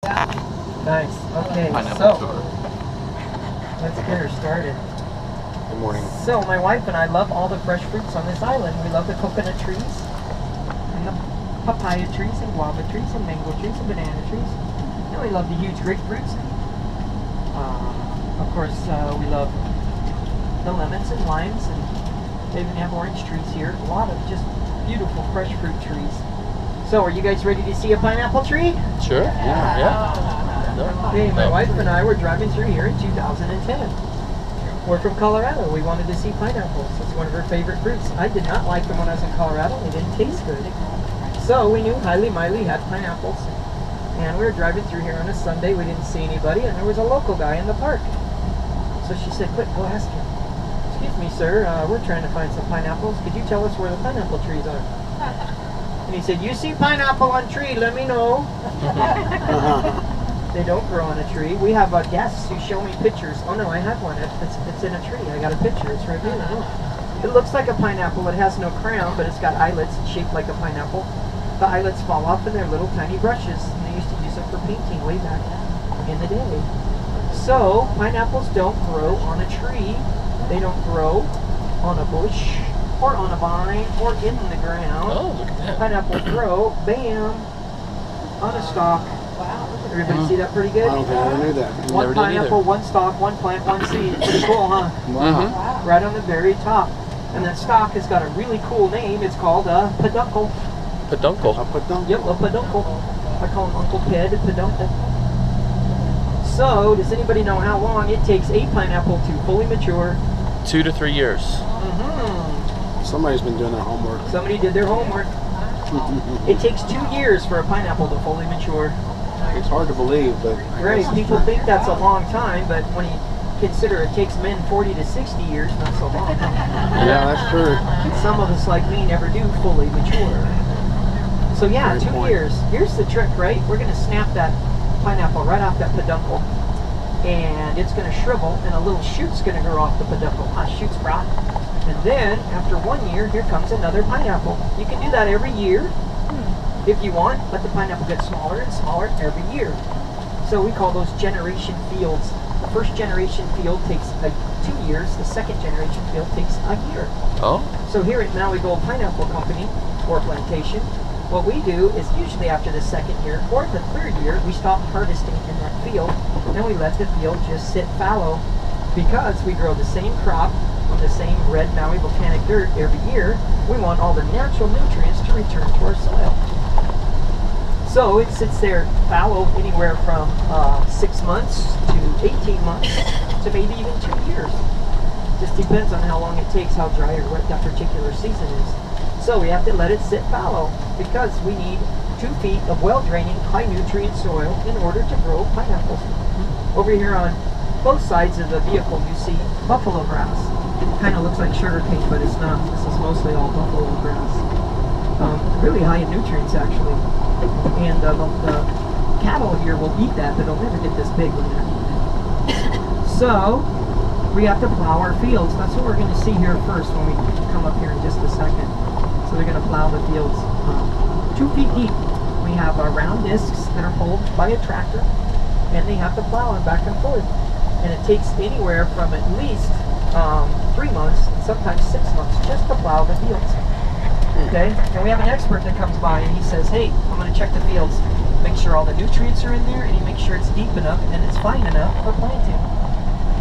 Nice. Okay, Pineapple so tour. let's get her started. Good morning. So my wife and I love all the fresh fruits on this island. We love the coconut trees, and the papaya trees, and guava trees, and mango trees, and banana trees. And we love the huge grapefruits. Of course, we love the lemons and limes, and they even have orange trees here. A lot of just beautiful fresh fruit trees. So are you guys ready to see a pineapple tree? Sure. Yeah. No. Okay, my wife and I were driving through here in 2010. We're from Colorado. We wanted to see pineapples. It's one of our favorite fruits. I did not like them when I was in Colorado. They didn't taste good. So we knew Haile Miley had pineapples. And we were driving through here on a Sunday. We didn't see anybody, and there was a local guy in the park. So she said, quick, go ask him. Excuse me, sir, we're trying to find some pineapples. Could you tell us where the pineapple trees are? And he said, you see pineapple on tree, let me know. They don't grow on a tree. We have guests who show me pictures. Oh no, I have one. It's in a tree. I got a picture. It's right here. Look. It looks like a pineapple. It has no crown, but it's got eyelets shaped like a pineapple. The eyelets fall off and they're little tiny brushes. And they used to use them for painting way back in the day. So, pineapples don't grow on a tree. They don't grow on a bush or on a vine or in the ground. Oh, look at that. Pineapples grow, bam, on a stalk. Wow. Everybody see that pretty good? I don't think I ever knew that. One Never did pineapple, either. one stalk, one plant, one seed. Pretty cool, huh? Wow. Right on the very top. And that stalk has got a really cool name. It's called a peduncle. Peduncle. I'll put down. Yep, a peduncle. I call him Uncle Ped, peduncle. So, does anybody know how long it takes a pineapple to fully mature? 2 to 3 years. Somebody's been doing their homework. Somebody did their homework. It takes 2 years for a pineapple to fully mature. It's hard to believe, but Right, people think that's a long time, but when you consider it takes men 40 to 60 years, not so long. yeah, that's true. Some of us like me never do fully mature. So yeah, Great 2 point. years. Here's the trick, right? We're going to snap that pineapple right off that peduncle, and it's going to shrivel, and a little shoot's going to grow off the peduncle. Shoots brought. And then, after 1 year, here comes another pineapple. You can do that every year if you want, but the pineapple gets smaller and smaller every year. So we call those generation fields. The first generation field takes 2 years. The second generation field takes a year. Oh. So here at Maui Gold Pineapple Company, or Plantation, what we do is usually after the second year or the third year, we stop harvesting in that field, and we let the field just sit fallow, because we grow the same crop on the same red Maui volcanic dirt every year. We want all the natural nutrients to return to our soil. So it sits there fallow anywhere from 6 months to 18 months to maybe even 2 years. Just depends on how long it takes, how dry or wet that particular season is. So we have to let it sit fallow, because we need 2 feet of well-draining, high-nutrient soil in order to grow pineapples. Over here on both sides of the vehicle you see buffalo grass. It kind of looks like sugar cane, but it's not. This is mostly all buffalo grass. Really high in nutrients, actually. And the cattle here will eat that, but they'll never get this big when they're eating it. So we have to plow our fields. That's what we're going to see here first when we come up here in just a second. So they're going to plow the fields 2 feet deep. We have round discs that are pulled by a tractor, and they have to plow them back and forth. And it takes anywhere from at least 3 months, and sometimes 6 months, just to plow the fields. Okay? And we have an expert that comes by and he says, hey, I'm going to check the fields, make sure all the nutrients are in there, and he makes sure it's deep enough and it's fine enough for planting.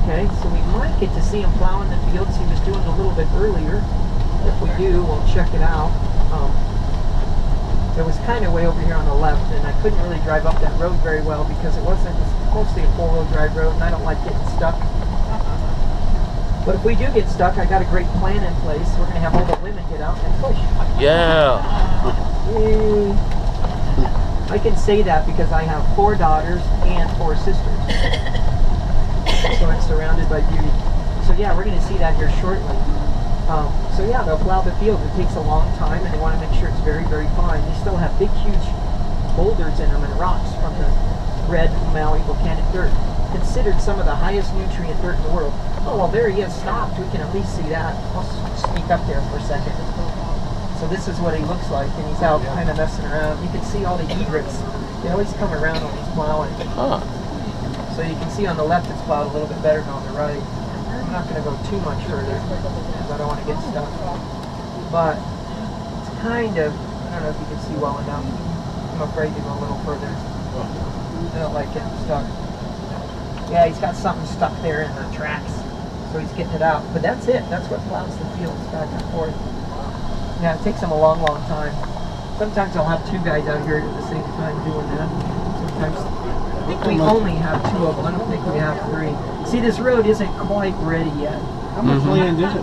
Okay? So we might get to see him plowing the fields. He was doing a little bit earlier. If we do, we'll check it out. It was kind of way over here on the left, and I couldn't really drive up that road very well because it's mostly a 4-wheel drive road, and I don't like getting stuck. But if we do get stuck, I got a great plan in place. We're going to have all the women get out and push. Yeah. Yay. I can say that because I have 4 daughters and 4 sisters. So I'm surrounded by beauty. So yeah, we're going to see that here shortly. So yeah, they'll plow the field. It takes a long time, and they want to make sure it's very, very fine. They still have big, huge boulders in them and rocks from the red Maui volcanic dirt. Considered some of the highest nutrient dirt in the world. Oh, well, there he is stopped. We can at least see that. I'll sneak up there for a second. So this is what he looks like, and he's out kind of messing around. You can see all the egrets. They always come around when he's plowing. Huh. So you can see on the left it's plowed a little bit better than on the right. I'm not going to go too much further because I don't want to get stuck. But it's kind of, I don't know if you can see well enough. I'm afraid to go a little further. I don't like getting stuck. Yeah, he's got something stuck there in the tracks. So he's getting it out. But that's it. That's what plows the fields back and forth. Yeah, it takes him a long, long time. Sometimes I'll have two guys out here at the same time doing that. Sometimes I think we only have two of them. I don't think we have three. See, this road isn't quite ready yet. How much land is it?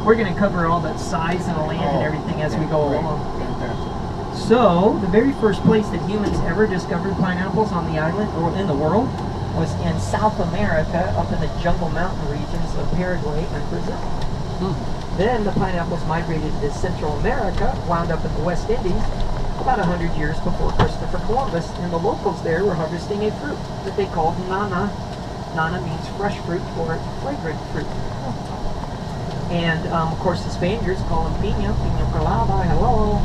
We're going to cover all that size of the land and everything as we go along. So, the very first place that humans ever discovered pineapples on the island, or in the world, was in South America, up in the jungle mountain regions of Paraguay and Brazil. Then the pineapples migrated to Central America, wound up in the West Indies, about 100 years before Christopher Columbus, and the locals there were harvesting a fruit that they called nana. Nana means fresh fruit or fragrant fruit. And, of course, the Spaniards call them piña colada, hello.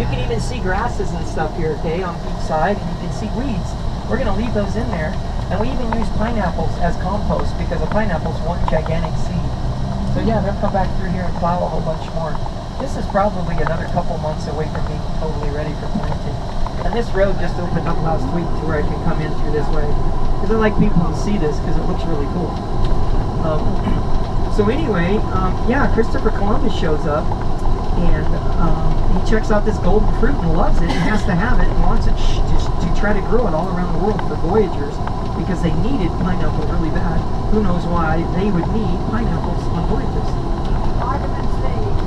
You can even see grasses and stuff here, okay, on each side, and you can see weeds. We're going to leave those in there, and we even use pineapples as compost because a pineapple's one gigantic seed. So yeah, they'll come back through here and plow a whole bunch more. This is probably another couple months away from being totally ready for planting. And this road just opened up last week to where I can come in through this way. Because I like people to see this because it looks really cool. So anyway, yeah, Christopher Columbus shows up and he checks out this golden fruit and loves it and has to have it and wants it to try to grow it all around the world for voyagers because they needed pineapple really bad. Who knows why they would need pineapples on voyages.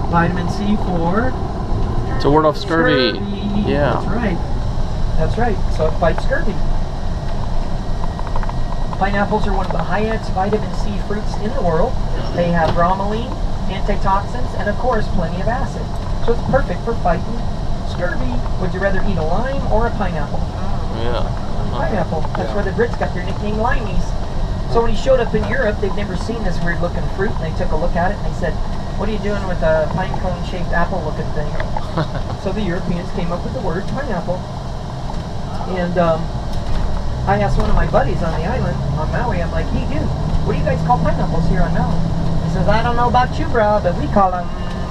Vitamin C. Vitamin C for? To ward off scurvy. Yeah. That's right. That's right. So it fights scurvy. Pineapples are one of the highest vitamin C fruits in the world. They have bromelain, antitoxins, and of course plenty of acid. So it's perfect for fighting scurvy. Would you rather eat a lime or a pineapple? Yeah. Pineapple. That's where the Brits got their nickname limeys. So when he showed up in Europe, they'd never seen this weird looking fruit, and they took a look at it and they said, "What are you doing with a pine cone shaped apple looking thing?" So the Europeans came up with the word pineapple. And I asked one of my buddies on the island, on Maui, I'm like, "Hey dude, what do you guys call pineapples here on Maui?" He says, "I don't know about you, bro, but we call them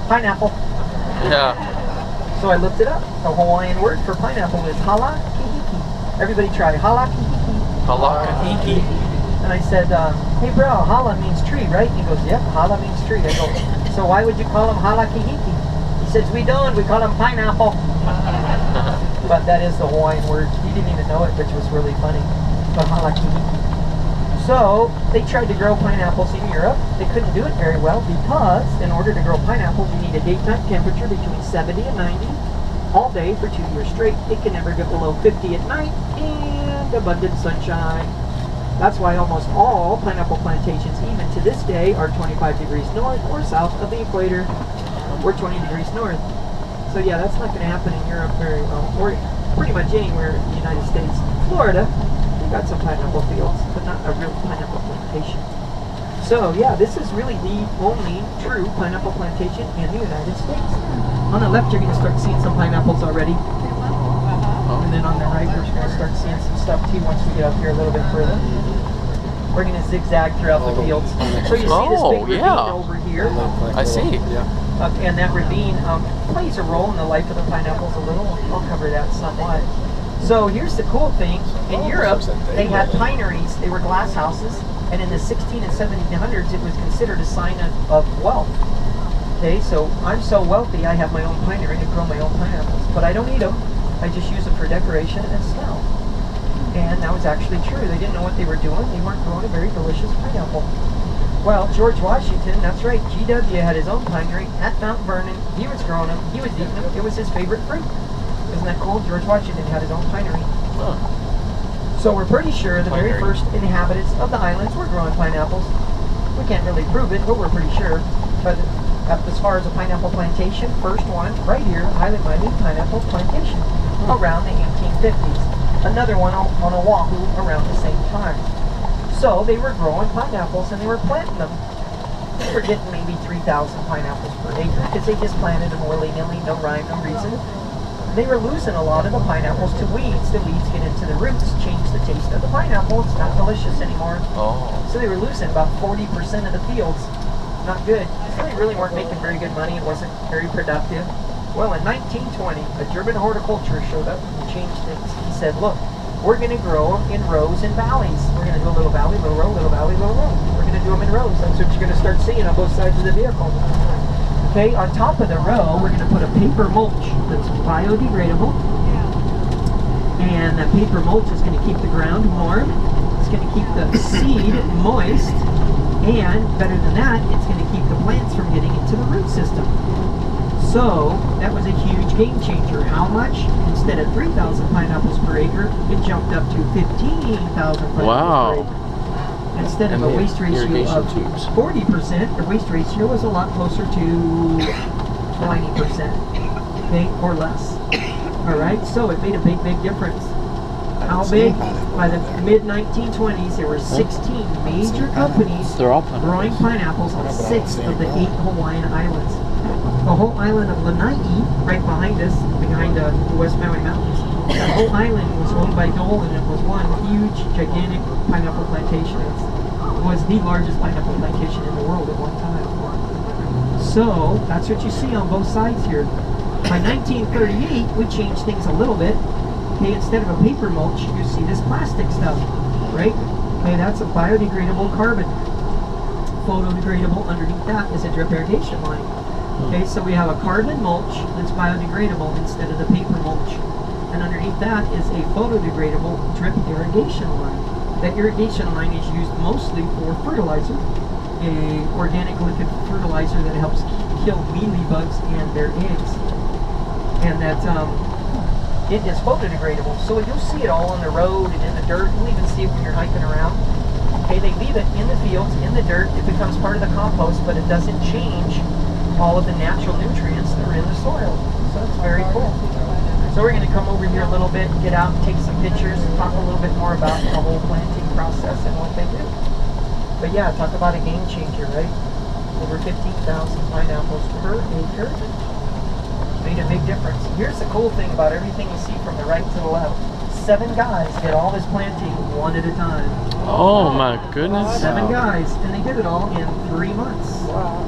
pineapple." Yeah. So I looked it up. The Hawaiian word for pineapple is hala kihiki. Everybody try hala kihiki. Hala kihiki. And I said, "Hey bro, hala means tree, right?" And he goes, "Yep, hala means tree." I go, "So why would you call them hala kihiki?" He says, "We don't, we call them pineapple." But that is the Hawaiian word. He didn't even know it, which was really funny. But hala kihiki. So they tried to grow pineapples in Europe. They couldn't do it very well because in order to grow pineapples, you need a daytime temperature between 70 and 90 all day for 2 years straight. It can never get below 50 at night and abundant sunshine. That's why almost all pineapple plantations, even to this day, are 25 degrees north or south of the equator. We're 20 degrees north. So yeah, that's not going to happen in Europe very well, or pretty much anywhere in the United States. Florida, we've got some pineapple fields, but not a real pineapple plantation. So yeah, this is really the only true pineapple plantation in the United States. On the left, you're going to start seeing some pineapples already. And then on the right, we're going to start seeing some stuff too once we get up here a little bit further. We're going to zigzag throughout the fields. So you see this big ravine over here. I see. Yeah. And that ravine plays a role in the life of the pineapples a little. I'll cover that somewhat. So here's the cool thing. In Europe, they had pineries. They were glass houses. And in the 16 and 1700s, it was considered a sign of wealth. Okay, so I'm so wealthy, I have my own pinery to grow my own pineapples. But I don't eat them. I just use them for decoration and smell. And that was actually true. They didn't know what they were doing. They weren't growing a very delicious pineapple. Well, George Washington, that's right, GW had his own pinery at Mount Vernon. He was growing them. He was eating them. It was his favorite fruit. Isn't that cool? George Washington had his own pinery. Huh. So we're pretty sure the very first inhabitants of the islands were growing pineapples. We can't really prove it, but we're pretty sure. But as far as a pineapple plantation, first one right here, Highland Miami Pineapple Plantation, around the 1850s. Another one on Oahu around the same time. So they were growing pineapples and they were planting them. They were getting maybe 3,000 pineapples per acre because they just planted them willy-nilly, no rhyme, no reason. they were losing a lot of the pineapples to weeds. The weeds get into the roots, change the taste of the pineapple. It's not delicious anymore. Oh. So they were losing about 40% of the fields. Not good. So they really weren't making very good money. It wasn't very productive. Well, in 1920, a German horticulturist showed up and changed things. He said, look, we're going to grow them in rows and valleys. We're going to do a little valley, little row, little valley, little row. We're going to do them in rows. That's what you're going to start seeing on both sides of the vehicle. Okay, on top of the row, we're going to put a paper mulch that's biodegradable. And that paper mulch is going to keep the ground warm. It's going to keep the seed moist. And better than that, it's going to keep the plants from getting into the root system. So that was a huge game changer. How much? Instead of 3,000 pineapples per acre, it jumped up to 15,000 pineapples per acre. Instead of a waste ratio of 40%, the waste ratio was a lot closer to 20%, okay, or less. All right, so it made a big, big difference. How big? By the mid-1920s, there were 16 major companies growing pineapples on 6 of the 8 Hawaiian islands. The whole island of Lanai, right behind us, behind the West Maui Mountains, that whole island was owned by Dole, and it was one huge, gigantic pineapple plantation. It was the largest pineapple plantation in the world at one time. So, that's what you see on both sides here. By 1938, we changed things a little bit. Okay, instead of a paper mulch, you see this plastic stuff, right? Okay, that's a biodegradable carbon. Photodegradable, underneath that is a drip irrigation line. Okay, so we have a carbon mulch that's biodegradable instead of the paper mulch. And underneath that is a photodegradable drip irrigation line. That irrigation line is used mostly for fertilizer, a organic liquid fertilizer that helps kill mealybugs and their eggs. And that it is photodegradable, so you'll see it all on the road and in the dirt. You'll even see it when you're hiking around. Okay, they leave it in the fields, in the dirt. It becomes part of the compost, but it doesn't change all of the natural nutrients that are in the soil. So it's very cool. So we're going to come over here a little bit, get out and take some pictures, and talk a little bit more about the whole planting process and what they do. But yeah, talk about a game changer, right? Over 15,000 pineapples per acre. Made a big difference. Here's the cool thing about everything you see from the right to the left. 7 guys did all this planting one at a time. Oh my goodness. 7 guys, and they did it all in 3 months. Wow.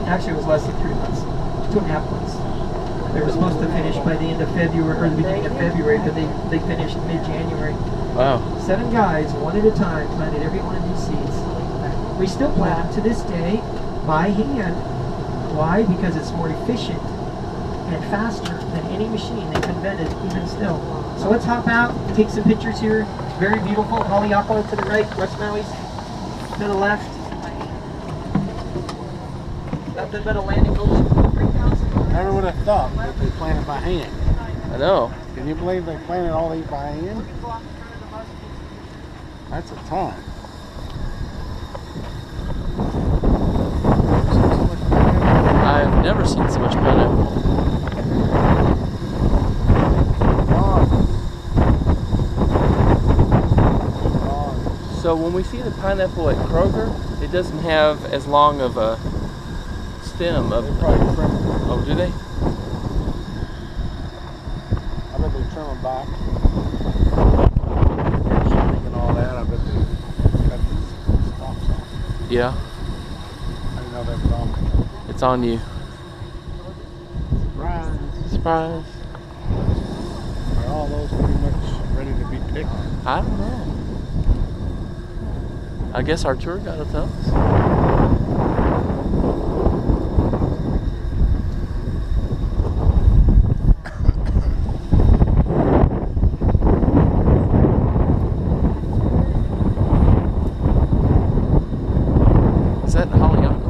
Actually, it was less than 3 months. 2.5 months. They were supposed to finish by the end of February, or the beginning of February, but they finished mid-January. Wow. 7 guys, one at a time, planted every one of these seeds. We still plant them to this day by hand. Why? Because it's more efficient and faster than any machine they've invented, even still. So let's hop out, take some pictures here. Very beautiful. Haleakala to the right, West Maui's to the left. Nothing but a landing goes 3,000. Never would have thought that they planted by hand. I know. Can you believe they planted all these by hand? That's a ton. I've never seen so much pineapple. So when we see the pineapple at Kroger, it doesn't have as long of a stem of. They probably trim them. Oh, do they? I bet they trim them back. And all that. I bet they cut these stalks off. Yeah. I didn't know that was on me. It's on you. Surprise. Surprise. Are all those pretty much ready to be picked? I don't know. I guess our tour guide will tell us. Is that Haleakala?